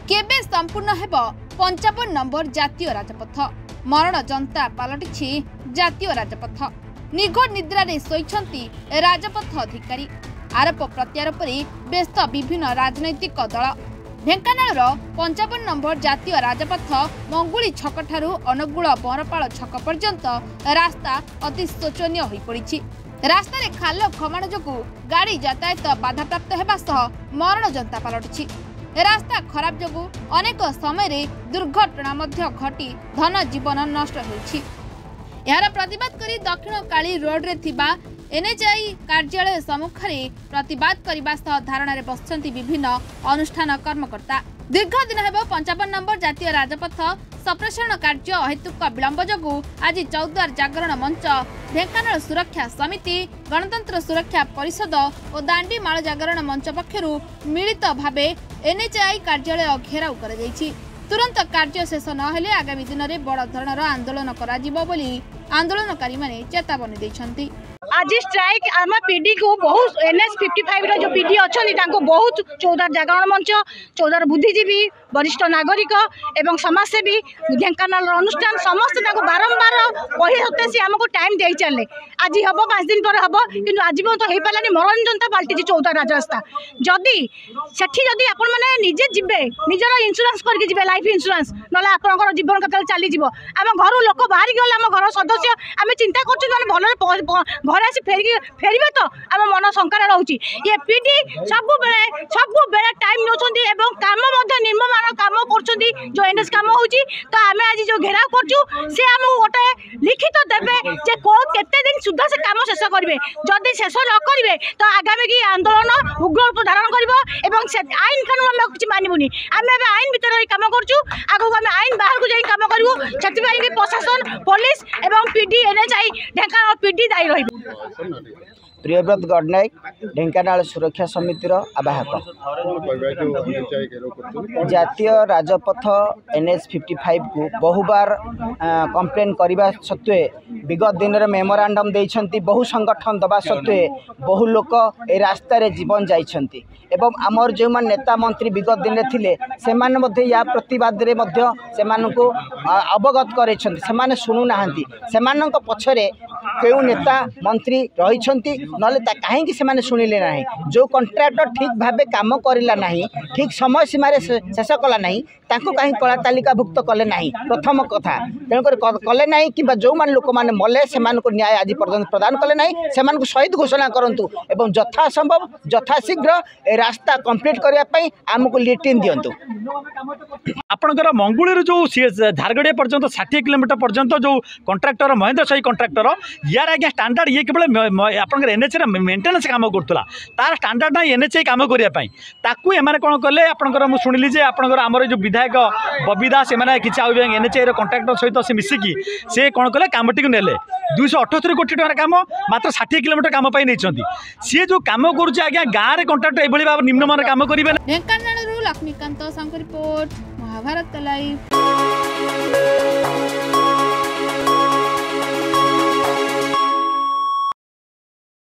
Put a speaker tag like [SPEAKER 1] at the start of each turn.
[SPEAKER 1] केबे संपूर्ण हेब 55 नंबर जातीय राजपथ मरण जनता पलटि जातीय राजपथ निघोड़ निद्रा रे शोइछंती राजपथ अधिकारी आरोप प्रत्यारोप व्यस्त विभिन्न राजनैतिक दल ढेंकानाल 55 नंबर जातीय राजपथ मंगुली छक ठारू अनुगुल बरपाल छक पर्यंत रास्ता अति शोचनीय हो पड़ी। रास्ता रे खाल खमाण जोगु गाड़ी यातायात बाधाप्राप्त हेबा सह मरण जनता पलटि। रास्ता खराब जोगु अनेक समय रे दुर्घटना मध्य घटी धन जीवन नष्ट होछि। यार प्रतिवाद करी दक्षिण काली रोड रे थिबा एनएचआई कार्यालय सम्मुख में प्रतिवाद करने सह धारणा बसंती विभिन्न अनुष्ठान कर्मकर्ता। दीर्घ दिन हेब 55 नंबर जातीय राजपथ सप्रसारण कार्य अहेतुक विलंब जोगु आज चौद्वार जागरण मंच ढेंकानाल सुरक्षा समिति गणतंत्र सुरक्षा परिषद और दांडी माल जागरण मंच पक्षरु मिलित भावे एनएचआई कार्यालय घेराव कर तुरंत कार्य शेष नहेले आगामी दिन में बड़ धरणर आंदोलन करा आंदोलनकारी माने चेतावनी दैछंती।
[SPEAKER 2] आज स्ट्राइक आम पीडी को बहुत NH 55 जो पीडी अच्छा बहुत चौदार जागरण मंच चौदार बुद्धिजीवी वरिष्ठ नागरिक एवं समाजसेवी ढेंकानाल अनुष्ठान समस्त बारंबार कही सत्ते सी आमको टाइम दे चले आज हम 5 दिन पर हम कि आज तो हो पारानी मरण जनता पलटि चौदार राजरास्ता जदि से आपण मैंने निजे जीवे निजर इंश्योरेंस करके जीवे लाइफ इंश्योरेंस ना आपंकर जीवन केत चली आम घर लोक बाहर गले आम घर सदस्य आम चिंता कर भल घर आसी फेरबे तो आम मन शंका रोचे ये पीडी सब बेले टाइम नौकरी काम निर्माण काम कर जो एनएच काम होची तो आम आज जो घेराव करचु से आम गोटे लिखित देवे जे केते दिन सुधा से काम शेष करेंगे जदि शेष न करेंगे तो आगामी की आंदोलन उग्र रूप धारण कर आईन कानून आम किसी मानबुनि आम आईन भर काम करचु आगू आम आईन बाहर को जाई काम करूँ से प्रशासन पुलिस एवं पीडी एनएचआई ढेंकानाल पीडी दायी रही।
[SPEAKER 3] प्रियव्रत गडनायक ढेंकानाल सुरक्षा समितिर आवाहक जातीय राजपथ NH 55 को बहुबार कंप्लेन करने सत्वे विगत दिन में मेमोरांडम देइछंती बहु संगठन दबा सत्वे बहु लोक ए रास्ता रे जीवन जाइछंती एवं आमर जो नेता मंत्री विगत दिन थिले सेमान मध्ये या प्रतिवाद रे मध्ये सेमान को अवगत करेछंती सेमान सुनु नाहंती सेमानक पछरे केउ नेता मंत्री रहिछंती नले कहीं से शुणिले ना जो कंट्राक्टर ठीक भाव काम करला ना ठीक समय सीमार शेष कला ना कहीं कला तालिका भुक्त कले ना प्रथम कथा तेणुक कले ना कि जो मैंने लोक मैंने मले से न्याय आज पर्यटन प्रदान कले ना से शहीद घोषणा करूँ और यथासंभव यथाशीघ्र रास्ता कंप्लीट करने आमको लिटिन दिंतु।
[SPEAKER 4] आपणकर मंगुली जो झारगड़िया पर्यंत 60 किलोमीटर पर्यंत जो कंट्राक्टर महेंद्र साई कंट्राक्टर यार आज्ञा स्टांडार्ड ये केवल आपंकर एनएच मेन्टेनान्स काम करूला तार स्टांडार्ड ना एनएचआई काम करने ताकू एमाने कौन कले आपंकर मुझे शुणिली जे आपंकर आमर जो विधायक बबी दास एमाने किसी एनएचआई कंट्राक्टर सहित से मिसिकी से कौन कले कामटी को नेले 278 कोटी टकर काम मात्र 60 किलोमीटर काम नहीं सी जो काम करुचे आज्ञा गाँव में कंट्राक्टर ये भाव निम्नमान काम करेंगे।
[SPEAKER 1] Dhenkanal Laxmikant report Mahabharat live.